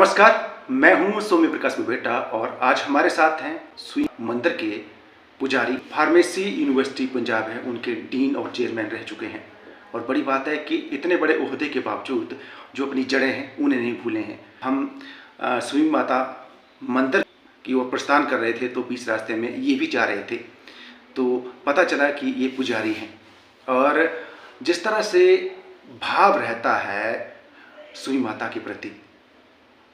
नमस्कार, मैं हूं सौम्य प्रकाश बेटा और आज हमारे साथ हैं सुई मंदिर के पुजारी। फार्मेसी यूनिवर्सिटी पंजाब है, उनके डीन और चेयरमैन रह चुके हैं। और बड़ी बात है कि इतने बड़े ओहदे के बावजूद जो अपनी जड़ें हैं उन्हें नहीं भूले हैं। हम सुई माता मंदिर की ओर प्रस्थान कर रहे थे तो बीच रास्ते में ये भी जा रहे थे तो पता चला कि ये पुजारी हैं। और जिस तरह से भाव रहता है सुई माता के प्रति,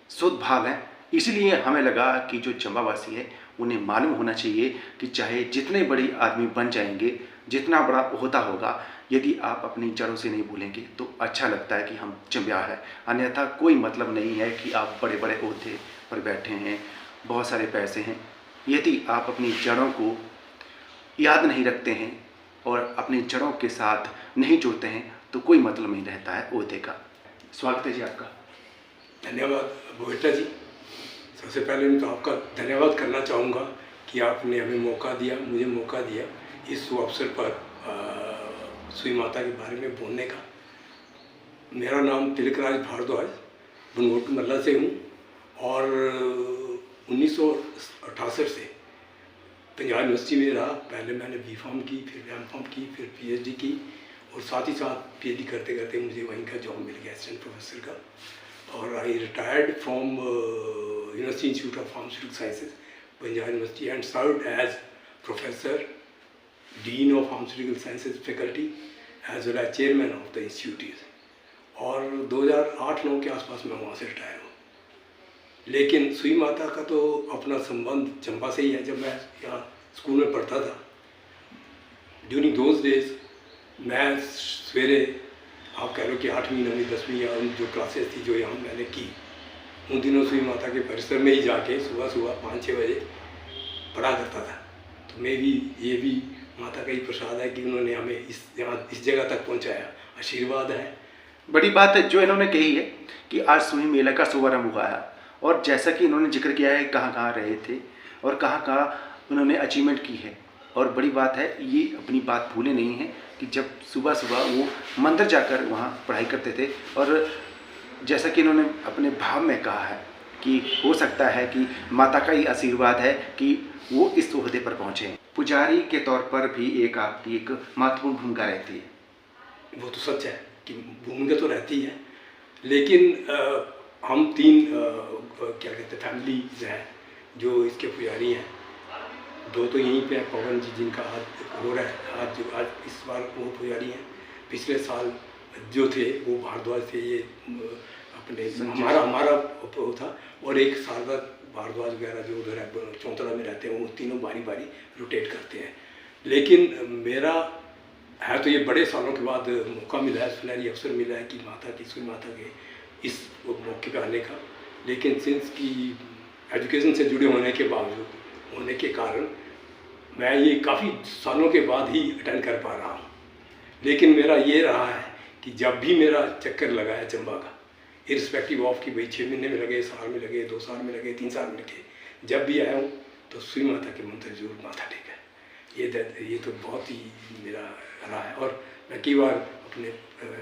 शुद्ध भाव है, इसलिए हमें लगा कि जो चंबावासी है उन्हें मालूम होना चाहिए कि चाहे जितने बड़ी आदमी बन जाएंगे, जितना बड़ा ओहदा होगा, यदि आप अपनी जड़ों से नहीं भूलेंगे तो अच्छा लगता है कि हम चंबा है। अन्यथा कोई मतलब नहीं है कि आप बड़े बड़े ओहदे पर बैठे हैं, बहुत सारे पैसे हैं, यदि आप अपनी जड़ों को याद नहीं रखते हैं और अपनी जड़ों के साथ नहीं जुड़ते हैं तो कोई मतलब नहीं रहता है ओहदे का। स्वागत है जी आपका। धन्यवाद बेटा जी। सबसे पहले मैं तो आपका धन्यवाद करना चाहूँगा कि आपने हमें मुझे मौका दिया इस अवसर पर सुई माता के बारे में बोलने का। मेरा नाम तिलकराज भारद्वाज बनगोट मल्ला से हूँ और 1968 से पंजाब यूनिवर्सिटी में रहा। पहले मैंने B.Pharm की, फिर M.Pharm की, फिर PhD की और साथ ही साथ PhD करते करते मुझे वहीं का जॉब मिल गया असिस्टेंट प्रोफेसर का। और I retired from university institute of pharmaceutical sciences Punjab university and served as professor dean of pharmaceutical sciences faculty as well as chairman of the institute. और 2008-9 के आसपास मैं वहाँ से रिटायर हूँ। लेकिन सुई माता का तो अपना संबंध चंबा से ही है। जब मैं यहाँ स्कूल में पढ़ता था, ड्यूरिंग दोज डेज मैं सवेरे आप कह लो कि 8वीं 9वीं 10वीं या जो क्लासेस थी जो यहाँ मैंने की, उन दिनों सुई माता के परिसर में ही जाके सुबह 5-6 बजे पढ़ा करता था। तो मैं भी ये भी माता का ही प्रसाद है कि उन्होंने हमें इस जगह तक पहुँचाया। आशीर्वाद है। बड़ी बात है जो इन्होंने कही है कि आज सुई मेला का शुभारंभ हुआ है और जैसा कि इन्होंने जिक्र किया है कहाँ कहाँ रहे थे और कहाँ कहाँ उन्होंने अचीवमेंट की है। और बड़ी बात है, ये अपनी बात भूले नहीं हैं कि जब सुबह सुबह वो मंदिर जाकर वहाँ पढ़ाई करते थे। और जैसा कि इन्होंने अपने भाव में कहा है कि हो सकता है कि माता का ही आशीर्वाद है कि वो इस ओहदे पर पहुँचे। पुजारी के तौर पर भी आपकी एक महत्वपूर्ण भूमिका रहती है। वो तो सच है कि भूमिका तो रहती है, लेकिन हम 3 क्या कहते हैं फैमिलीज हैं जो इसके पुजारी हैं। 2 तो यहीं पे पवन जी जिनका आज हो रहा है, आज इस बार वो पुजारी हैं। पिछले साल जो थे वो भारद्वाज थे, ये अपने हमारा वो था। और एक शारदा भारद्वाज वगैरह जो उधर है चौंतरा में रहते हैं, वो तीनों बारी बारी रोटेट करते हैं। लेकिन मेरा है तो ये बड़े सालों के बाद मौका मिला है, सुनहरी अवसर मिला है कि सुई माता के इस मौके पर आने का। लेकिन सिंस की एजुकेशन से जुड़े होने के कारण मैं ये काफ़ी सालों के बाद ही अटेंड कर पा रहा हूँ। लेकिन मेरा ये रहा है कि जब भी मेरा चक्कर लगा है चंबा का, इरिस्पेक्टिव ऑफ कि भाई 6 महीने में लगे, साल में लगे, 2 साल में लगे, 3 साल में लगे, जब भी आया हूँ तो सुई माता के मंदिर जरूर माथा टेका है। ये तो बहुत ही मेरा रहा है। और मैं कई बार अपने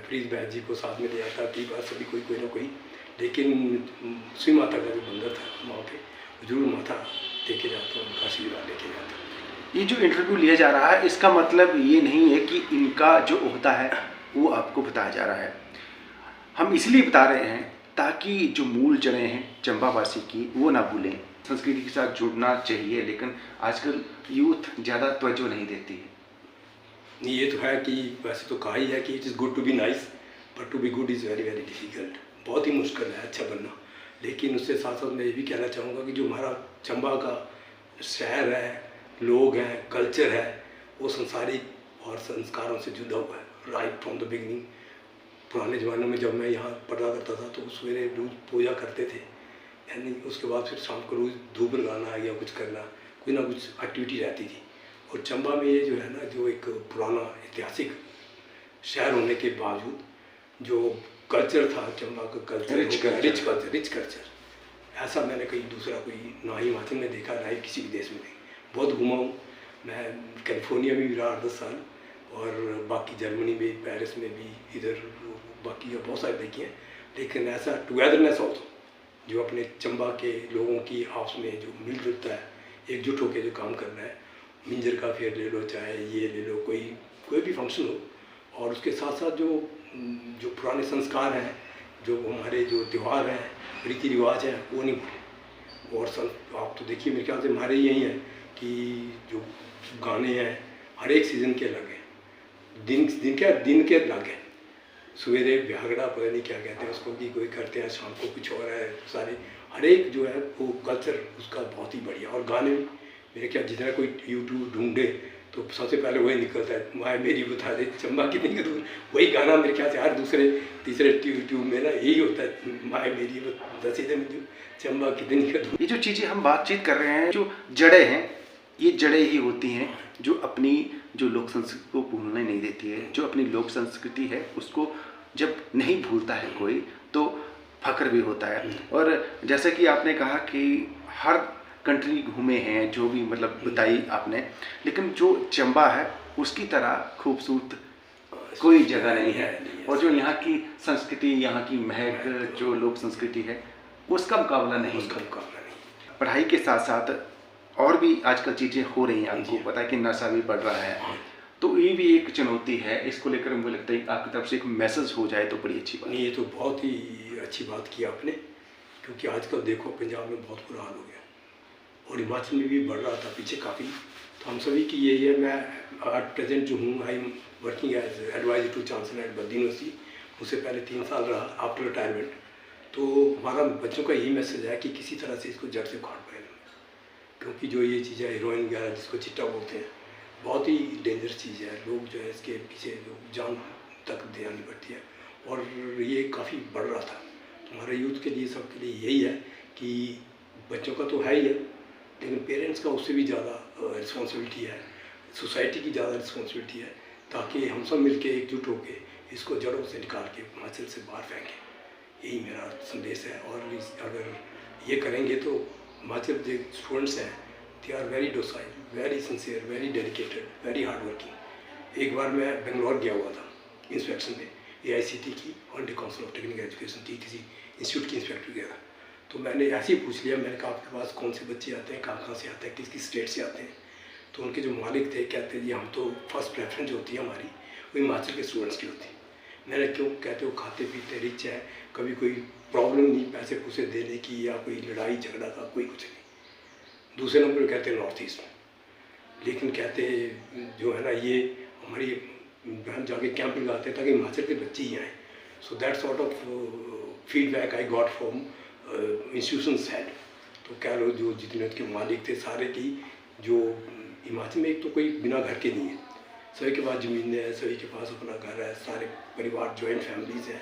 प्लीज बहन जी को साथ में ले आता, कई बार सभी कोई ना कोई, लेकिन सुई माता का जो मंदिर था वहाँ पे जरूर माथा टेके जाता हूँ, उनका आशीर्वाद लेके जाता हूँ। ये जो इंटरव्यू लिया जा रहा है इसका मतलब ये नहीं है कि इनका जो ओहदा है वो आपको बताया जा रहा है। हम इसलिए बता रहे हैं ताकि जो मूल जड़ें हैं चंबावासी की वो ना भूलें। संस्कृति के साथ जुड़ना चाहिए, लेकिन आजकल यूथ ज़्यादा तवज्जो नहीं देती है। ये तो है कि वैसे तो कहा ही है कि it is good to be nice but to be good is very very difficult. बहुत ही मुश्किल है अच्छा बनना। लेकिन उससे साथ साथ मैं ये भी कहना चाहूँगा कि जो हमारा चंबा का शहर है, लोग हैं, कल्चर है, वो संसारिक और संस्कारों से जुड़ा हुआ है राइट फ्रॉम द बिगनिंग। पुराने ज़माने में जब मैं यहाँ पढ़ा करता था तो सवेरे रोज़ पूजा करते थे, यानी उसके बाद फिर शाम को रोज़ धूप लगाना या कुछ करना, कोई ना कुछ एक्टिविटी रहती थी। और चंबा में ये जो है ना, जो एक पुराना ऐतिहासिक शहर होने के बावजूद जो कल्चर था चंबा का, कल्चर रिच कल्चर, ऐसा मैंने कहीं दूसरा कोई ना ही हिमाचल में देखा, ना ही किसी भी देश में देखा। बहुत घुमा हूँ मैं, कैलिफोर्निया में भी रहा 8-10 साल और बाकी जर्मनी में, पेरिस में भी, इधर बाकी बहुत सारे देखे हैं। लेकिन ऐसा टुगेदरनेस ऑल्सो जो अपने चंबा के लोगों की आपस में जो मिलजुलता है, एकजुट होकर जो काम करना है, मिंजर का फेयर ले लो, चाहे ये ले लो, कोई भी फंक्शन हो, और उसके साथ साथ जो पुराने संस्कार हैं, जो हमारे जो त्यौहार हैं, रीति रिवाज हैं, वो नहीं भूलें। और आप तो देखिए मेरे ख्याल से हमारे यही है कि जो गाने हैं हर एक सीज़न के अलग हैं, दिन के अलग हैं। सवेरे ब्यागड़ा पता नहीं क्या कहते हैं उसको, कि कोई करते हैं, शाम को कुछ और है, सारे हर एक जो है वो कल्चर उसका बहुत ही बढ़िया। और गाने भी मेरे ख्याल जितना कोई यूट्यूब ढूंढे तो सबसे पहले वही निकलता है, माए मेरी बता दे चंबा कितनी का दूर। वही गाना मेरे ख्याल से हर दूसरे तीसरे यूट्यूब में ना यही होता है, माए मेरी दसी दे मुझे चंबा कितनी का दूर। ये जो चीज़ें हम बातचीत कर रहे हैं, जो जड़ें हैं, ये जड़ें ही होती हैं जो अपनी जो लोक संस्कृति को भूलने नहीं देती है। जो अपनी लोक संस्कृति है उसको जब नहीं भूलता है कोई तो फख्र भी होता है। और जैसे कि आपने कहा कि हर कंट्री घूमे हैं, जो भी मतलब बताई आपने, लेकिन जो चंबा है उसकी तरह खूबसूरत कोई जगह नहीं है। और जो यहाँ की संस्कृति, यहाँ की महक, जो लोक संस्कृति है उसका मुकाबला नहीं। पढ़ाई के साथ साथ और भी आजकल चीज़ें हो रही हैं, आपको पता है कि नशा भी बढ़ रहा है, तो ये भी एक चुनौती है। इसको लेकर मुझे लगता है आपकी तरफ से एक मैसेज हो जाए तो बड़ी अच्छी बात। नहीं, ये तो बहुत ही अच्छी बात की आपने, क्योंकि आजकल देखो पंजाब में बहुत बुरा हाल हो गया और हिमाचल में भी बढ़ रहा था पीछे काफ़ी। तो हम सभी की यही है, मैं एट प्रेजेंट जो हूँ, I am working as advisor to chancellor at Baddi university. उससे पहले 3 साल रहा आफ्टर रिटायरमेंट। तो हमारा बच्चों का यही मैसेज है कि किसी तरह से इसको जड़ से उखाड़ पाए, क्योंकि जो ये चीज़ है हीरोइन वगैरह जिसको चिट्टा बोलते हैं, बहुत ही डेंजरस चीज़ है। लोग जो है इसके पीछे लोग जान तक देनी पड़ती है और ये काफ़ी बढ़ रहा था। तो हमारे यूथ के लिए, सबके लिए यही है कि बच्चों का तो है ही है, लेकिन पेरेंट्स का उससे भी ज़्यादा रिस्पॉन्सिबिलिटी है, सोसाइटी की ज़्यादा रिस्पॉन्सिबिलिटी है, ताकि हम सब मिलके एकजुट होकर इसको जड़ों से निकाल के हिमाचल से बाहर फेंकें। यही मेरा संदेश है। और अगर ये करेंगे तो हिमाचल जो स्टूडेंट्स हैं, they are very docile, very sincere, very dedicated, very hard working. एक बार मैं बेंगलोर गया हुआ था इंस्पेक्शन में, AICT की और Indian council of technical education की किसी इंस्टीट्यूट की इंस्पेक्टर गया था। तो मैंने ऐसे ही पूछ लिया, मैंने कहा आपके पास कौन से बच्चे आते हैं, कहाँ से आते हैं, किस किस स्टेट से आते हैं। तो उनके जो मालिक थे कहते जी हम तो फर्स्ट प्रेफरेंस जो होती है हमारी वो हिमाचल के स्टूडेंट्स की होती है। मैंने क्यों? कहते हो खाते पीते रिच है, कभी कोई प्रॉब्लम नहीं पैसे पूसे देने की या कोई लड़ाई झगड़ा का कोई कुछ नहीं। दूसरे नंबर पर कहते हैं नॉर्थ ईस्ट में, लेकिन कहते जो है ना ये हमारी बहन जाके कैंप लगाते हैं ताकि हिमाचल के बच्चे ही आएँ। So that sort of feedback I got from institutions head. तो कह लो जो जितने उसके मालिक थे सारे की, जो हिमाचल में एक तो कोई बिना घर के नहीं है, सभी के पास ज़मीनें हैं, सभी के पास अपना घर है, सारे परिवार जॉइंट फैमिलीज़ हैं।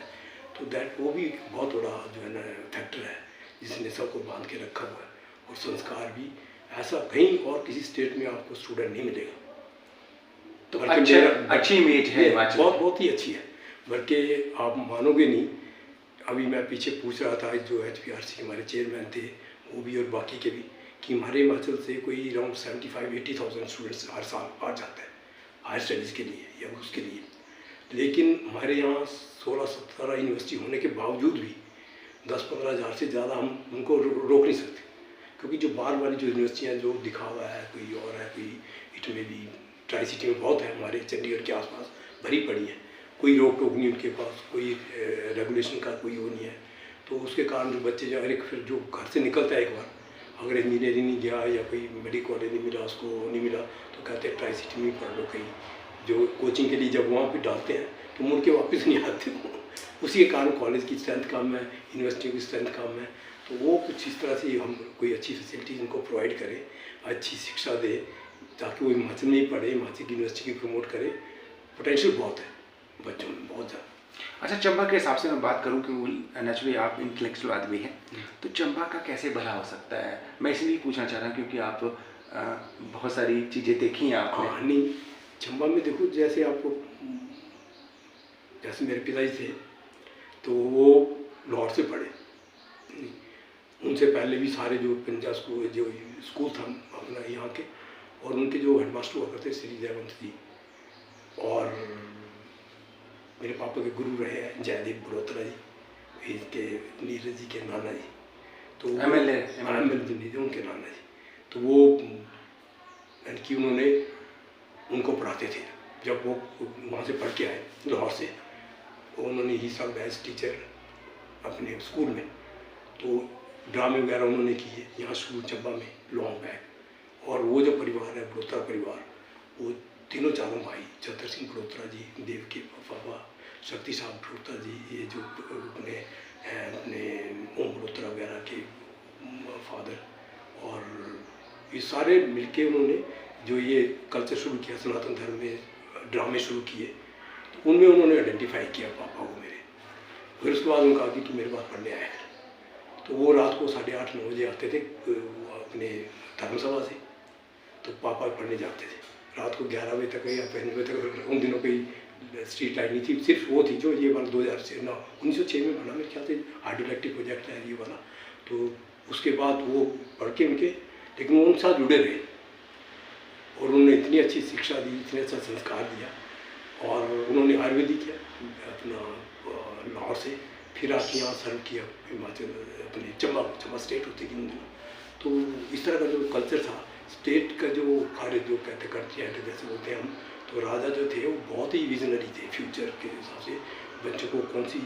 तो दैट वो भी बहुत बड़ा जो है ना फैक्टर है जिसने सबको बांध के रखा हुआ है। और संस्कार भी ऐसा कहीं और किसी स्टेट में आपको स्टूडेंट नहीं मिलेगा। तो अच्छी इमेज है हिमाचल, बहुत ही अच्छी है, बल्कि आप मानोगे नहीं। अभी मैं पीछे पूछ रहा था, जो HPRC हमारे चेयरमैन थे वो भी और बाकी के भी, कि हमारे हिमाचल से कोई अराउंड 75-80,000 स्टूडेंट्स हर साल आ जाता है हायर स्टडीज़ के लिए या उसके लिए। लेकिन हमारे यहाँ 16-17 यूनिवर्सिटी होने के बावजूद भी 10-15 हज़ार से ज़्यादा हम उनको रोक नहीं सकते, क्योंकि जो बाहर वाली जो यूनिवर्सिटियाँ जो दिखावा है, कोई और है, कोई इट में भी ट्राई सिटी में बहुत है, हमारे चंडीगढ़ के आसपास भरी पड़ी है, कोई रोक टोक नहीं उनके पास, कोई रेगुलेशन का कोई वो नहीं है। तो उसके कारण जो बच्चे जो फिर जो घर से निकलता है एक बार, अगर इंजीनियरिंग नहीं गया या कोई मेडिकल कॉलेज नहीं मिला, उसको नहीं मिला, तो कहते हैं ट्राई सिटी में पढ़ लो कहीं। जो कोचिंग के लिए जब वहाँ पे डालते हैं तो मुड़ के वापस नहीं आते। उसी के कारण कॉलेज की स्ट्रेंथ कम है, यूनिवर्सिटी की स्ट्रेंथ कम है। तो वो कुछ इस तरह से हम कोई अच्छी फैसिलिटीज़ उनको प्रोवाइड करें, अच्छी शिक्षा दे, ताकि वो हिमाचल में ही पढ़े, हिमाचल की यूनिवर्सिटी की प्रमोट करें। पोटेंशियल बहुत है बच्चों में, बहुत ज़्यादा। अच्छा, चंबा के हिसाब से मैं बात करूं कि नेचुरली आप इंटेलेक्चुअल आदमी हैं, तो चंबा का कैसे भला हो सकता है? मैं इसलिए पूछना चाह रहा हूँ क्योंकि आप बहुत सारी चीज़ें देखी हैं आपने। हाँ, नहीं, चंबा में देखो, जैसे आपको, जैसे मेरे पिताजी थे तो वो लाहौर से पढ़े, उनसे पहले भी सारे जो पंजाब स्कूल था अपना यहाँ के, और उनके जो हेडमास्टर हुआ करते श्री जयवंत जी, और मेरे पापा के गुरु रहे हैं जयदेव बड़ोत्रा जी, इसके नीरज जी के नाना जी। तो MLA जी उनके नाना जी, तो वो यानी कि उन्होंने उनको पढ़ाते थे। जब वो वहाँ से पढ़ के आए लाहौर से, तो उन्होंने ही सब एज टीचर अपने स्कूल में, तो ड्रामे वगैरह उन्होंने किए यहाँ स्कूल चंबा में लॉन्ग बैक। और वो जो परिवार है बड़ोत्रा परिवार, वो तीनों चारों भाई, चतर सिंह बड़ोत्रा जी, देव के पापा शक्ति साहब बड़ोत्रा जी, ये जो अपने ओम बड़ोत्रा वगैरह के फादर, और ये सारे मिलके उन्होंने जो ये कल्चर शुरू किया, सनातन धर्म में ड्रामे शुरू किए, तो उनमें उन्होंने आइडेंटिफाई किया पापा को मेरे। फिर उसके बाद उन्होंने कहा कि तू मेरे पास पढ़ने आया है। तो वो रात को 8:30-9 बजे आते थे अपने धर्मसभा से, तो पापा पढ़ने जाते थे रात को 11 बजे तक या 5 बजे तक। उन दिनों कोई स्ट्रीट लाइट नहीं थी, सिर्फ वो थी जो ये वाला 1906 में बना, मेरे ख्याल से हाइड्रोइलेक्ट्रिक प्रोजेक्ट है ये वाला। तो उसके बाद वो पढ़ के उनके, लेकिन वो उनके साथ जुड़े रहे और उन्होंने इतनी अच्छी शिक्षा दी, इतने अच्छा संस्कार दिया। और उन्होंने आयुर्वेदिक किया अपना लाहौर से, फिर आके यहाँ सर्व किया हिमाचल, अपने चंबा स्टेट होती थी उन दिनों। तो इस तरह का जो कल्चर था स्टेट का, जो कार्य जो कहते करती है जैसे बोलते हैं हम, तो राजा जो थे वो बहुत ही विजनरी थे फ्यूचर के हिसाब से। बच्चों को कौन सी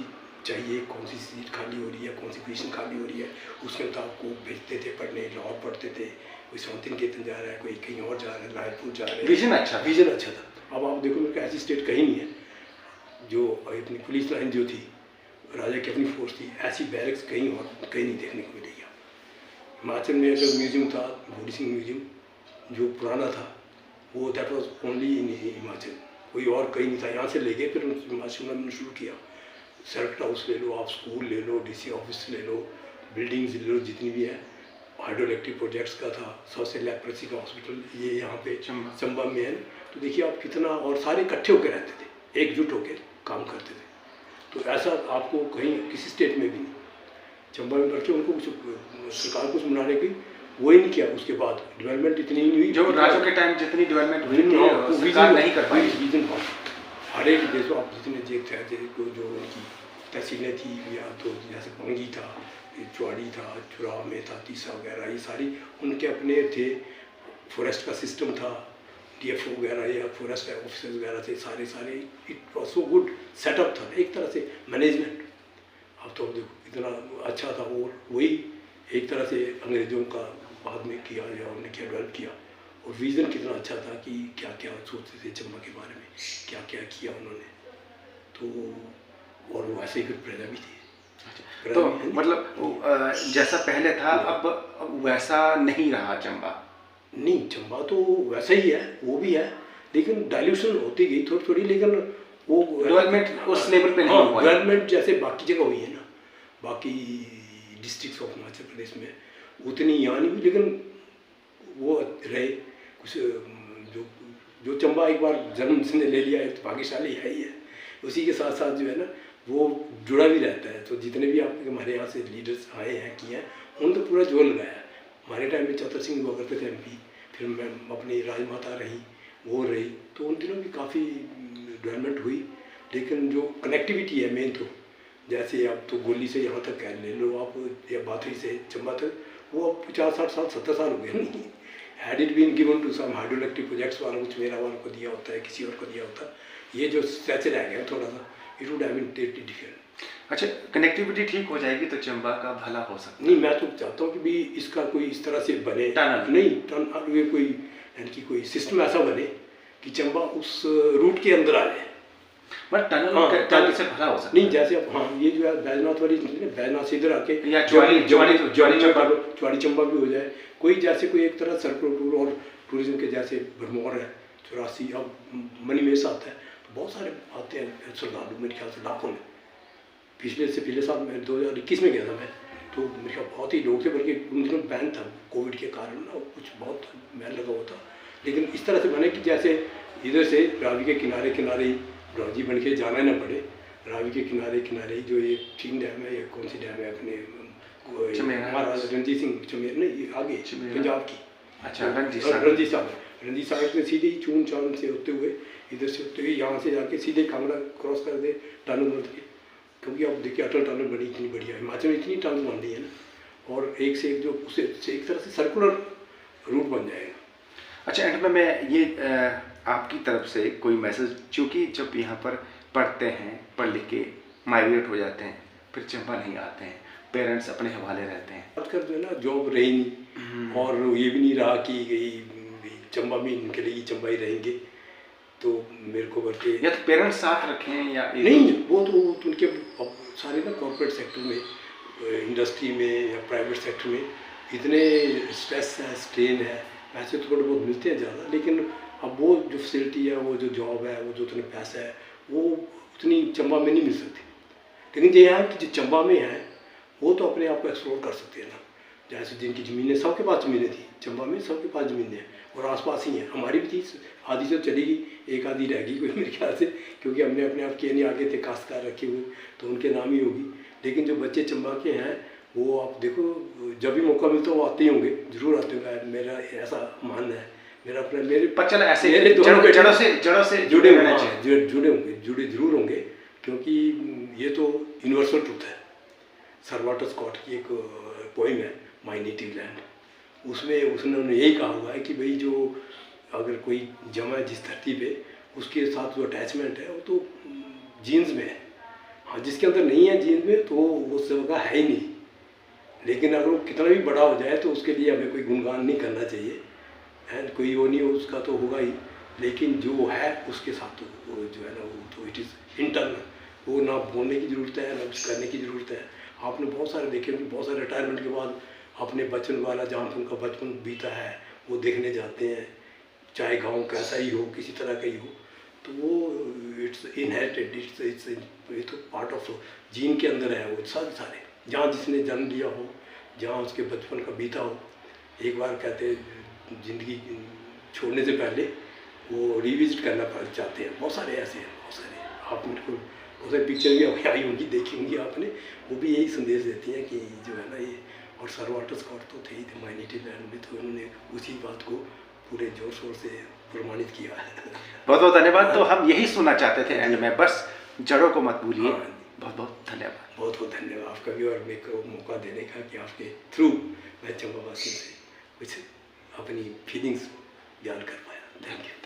चाहिए, कौन सी सीट खाली हो रही है, कौन सी पोजीशन खाली हो रही है, उसके मुताबिक को भेजते थे पढ़ने। लाहौर पढ़ते थे, कोई शांतिनिकेतन जा रहा है, कोई कहीं और जा रहा है, लायरपुर जा रहा है। विजन अच्छा था। अब आप देखो, मेरे को ऐसी स्टेट कहीं नहीं है जो अपनी पुलिस लाइन जो थी राजा की अपनी फोर्स थी, ऐसी बैरक्स कहीं नहीं देखने को मिलेगी। हिमाचल में अगर म्यूजियम था, भोली सिंह म्यूजियम जो पुराना था, वो that was only in Himachal, कोई और कहीं नहीं था। यहाँ से ले गए, फिर हिमाचल में शुरू किया। सर्किट हाउस ले लो, आप स्कूल ले लो, DC ऑफिस ले लो, बिल्डिंग्स ले लो जितनी भी है, हाइड्रोइलेक्ट्रिक प्रोजेक्ट्स का था, सबसे लेप्रेसी का हॉस्पिटल ये यहाँ पे चंबा में है। तो देखिए आप कितना, और सारे इकट्ठे होकर रहते थे, एकजुट होकर काम करते थे। तो ऐसा आपको कहीं किसी स्टेट में भी नहीं। चंबा में बल्कि उनको कुछ सरकार कुछ बनाने की वो ही नहीं किया। उसके बाद डेवलपमेंट इतनी नहीं हुई जो राजों के टाइम जितनी डेवलपमेंट हुई सरकार नहीं कर पाई। रीजन हर एक देखो आप जितने जो उनकी तहसीलें थी, या तो जैसे पंगी था, चौड़ी था, चुराव में था, तीसा वगैरह, ये सारी उनके अपने थे। फॉरेस्ट का सिस्टम था, DFO वगैरह या फॉरेस्ट ऑफिसर्स वगैरह थे, सारे it was so good setup था एक तरह से मैनेजमेंट। अब तो देखो इतना अच्छा था, और वही एक तरह से अंग्रेज़ों का बाद में किया या उन्होंने क्या डेवलप किया। और विज़न कितना अच्छा था कि क्या क्या सोचते थे चंबा के बारे में, क्या क्या किया उन्होंने। तो और वैसे ही फिर प्रजा भी थी। तो मतलब जैसा पहले था अब वैसा नहीं रहा चंबा। नहीं, चंबा तो वैसा ही है, वो भी है, लेकिन डाइल्यूशन होती गई थोड़ी थोड़ी, लेकिन वो डेवलपमेंट उस लेवल पे नहीं हुआ। डेवलपमेंट जैसे बाकी जगह हुई है ना, बाकी डिस्ट्रिक्ट्स ऑफ हिमाचल प्रदेश में उतनी यहाँ नहीं हुई, लेकिन वो रहे कुछ जो चंबा एक बार जन्म जिसने ले लिया है तो भाग्यशाली है ही है। उसी के साथ साथ जो है ना वो जुड़ा भी रहता है। तो जितने भी आपके हमारे यहाँ से लीडर्स आए हैं किए हैं, उन्होंने तो पूरा जोर लगाया है। हमारे टाइम में चतर सिंह हुआ करते थे MP, फिर मैं अपनी राजमाता रही, वो रही, तो उन दिनों भी काफ़ी डेवलपमेंट हुई। लेकिन जो कनेक्टिविटी है मेन, तो जैसे अब तो गोली से यहाँ तक ले लो आप, या बाथरी से चंबा तक, वो अब 50-60 साल 70 साल हो गए नहीं। Had it been given to some hydroelectric projects वाला, कुछ मेरा वालों को दिया होता है, किसी और को दिया होता, ये जो स्ट्रेचर रह गया थोड़ा सा, it would have been totally different. अच्छा, कनेक्टिविटी ठीक हो जाएगी तो चंबा का भला हो सकता है। नहीं, मैं तो चाहता हूँ कि भी इसका कोई इस तरह से बने, टनल नहीं टनल, ये कोई यानी कि कोई सिस्टम ऐसा बने कि चंबा उस रूट के अंदर आ जाए। बट टनल से भला हो सकता नहीं, जैसे अब ये जो है बैजनाथ वाली, बैजनाथ से इधर आके या चौड़ी चंबा भी हो जाए, कोई जैसे कोई एक तरह सर्कुलर टूर और टूरिज्म के जैसे भरमौर है 84, अब मणिमेश आता है, तो बहुत सारे आते हैं श्रद्धालु, मेरे ख्याल से लाखों में। पिछले साल मैं 2021 में गया था मैं, तो मेरे ख्याल बहुत ही लोग थे, बल्कि उन दिनों बैन था कोविड के कारण ना, कुछ बहुत मैल लगा हुआ था। लेकिन इस तरह से बने कि जैसे इधर से रावी के किनारे ही ड्रॉजी बन के जाना ना पड़े। रावी के किनारे ही जो ये 3 डैम है, ये कौन सी डैम है अपने महाराजा रणजीत सिंह चमेर नहीं, आगे पंजाब की, अच्छा रंजीत सागर में सीधे ही चून चान से होते हुए, इधर से होते हुए यहाँ से जाके सीधे कांगड़ा क्रॉस कर दे टनल बन के। क्योंकि अब देखिए अटल टनल बनी इतनी बढ़िया, हिमाचल में इतनी टनल बन रही है ना, और एक से एक जो उसे एक तरह से सर्कुलर रूट बन जाएगा। अच्छा, एंड में मैं ये आपकी तरफ से कोई मैसेज, चूँकि जब यहाँ पर पढ़ते हैं, पढ़ लिख के माइग्रेट हो जाते हैं, फिर चंबा नहीं आते हैं, पेरेंट्स अपने हवाले रहते हैं, आजकल जो है ना जॉब रही नहीं और ये भी नहीं रहा कि चंबा में निकलेगी, चंबा ही रहेंगे, तो मेरे को बल्कि या तो पेरेंट्स साथ रखें या नहीं, वो तो उनके सारे ना कॉर्पोरेट सेक्टर में, इंडस्ट्री में या प्राइवेट सेक्टर में इतने स्ट्रेस है, स्ट्रेन है, पैसे थोड़े बहुत मिलते हैं ज़्यादा, लेकिन अब वो जो फैसिलिटी है, वो जो जॉब है, वो जो उतने पैसा है, वो उतनी चंबा में नहीं मिल सकती। लेकिन ये है कि जो चंबा में है वो तो अपने आप को एक्सप्लोर कर सकते हैं ना। जैसे जिनकी ज़मीनें, सबके पास ज़मीनें थी चंबा में, सबके पास ज़मीनें हैं और आसपास ही हैं। हमारी भी थी, आधी से चली गई, एक आधी रह गई कोई मेरे ख्याल से, क्योंकि हमने अपने आप किए नहीं, आगे थे काश्तकार रखे हुए, तो उनके नाम ही होगी। लेकिन जो बच्चे चंबा के हैं वो आप देखो, जब भी मौका मिलता है वो आते ही होंगे, ज़रूर आते होंगे, मेरा ऐसा मानना है। मेरा अपना मेरे चलो ऐसे जड़ों से जुड़े होंगे, जुड़े जरूर होंगे, क्योंकि ये तो यूनिवर्सल ट्रूथ है। सर वाल्टर स्कॉट की एक पोइम है माय नेटिव लैंड, उसमें उसने यही कहा हुआ है कि भाई जो अगर कोई जमा है जिस धरती पे, उसके साथ जो अटैचमेंट है वो तो जीन्स में है। हाँ, जिसके अंदर नहीं है जीन्स में तो वो उस जगह है ही नहीं। लेकिन अगर वो कितना भी बड़ा हो जाए तो उसके लिए हमें कोई गुणगान नहीं करना चाहिए, है कोई वो नहीं, उसका तो होगा ही, लेकिन जो है उसके साथ तो वो जो है ना, वो तो इट इज़ इंटरनल, वो ना बोलने की ज़रूरत है ना कुछ करने की ज़रूरत है। आपने बहुत सारे देखे होंगे, बहुत सारे रिटायरमेंट के बाद अपने बचपन वाला, जहाँ पर उनका बचपन बीता है, वो देखने जाते हैं, चाहे गाँव कैसा ही हो, किसी तरह का ही हो, तो वो इट्स इनहेरिटेड, इट्स ये तो पार्ट ऑफ जीन के अंदर है। वो सारे जहाँ जिसने जन्म लिया हो, जहाँ उसके बचपन का बीता हो, एक बार कहते ज़िंदगी छोड़ने से पहले वो रिविजिट करना चाहते हैं। बहुत सारे ऐसे हैं, बहुत सारे। आप मेरे को बहुत सारी पिक्चर भी आई होंगी, देखी होंगी आपने, वो भी यही संदेश देती हैं कि जो है ना ये, और सर वाल्टर स्कॉट तो थे ही थे माय नेटिव लैंड में, तो उन्होंने उसी बात को पूरे जोर शोर से प्रमाणित किया है। बहुत बहुत धन्यवाद। तो हम यही सुनना चाहते थे एंड में, बस जड़ों को मत भूलिए। बहुत बहुत धन्यवाद। बहुत बहुत धन्यवाद आपका भी, और मेरे को मौका देने का कि आपके थ्रू मैं चंबा वासियों से कुछ अपनी फीलिंग्स बयान कर पाया। Thank you.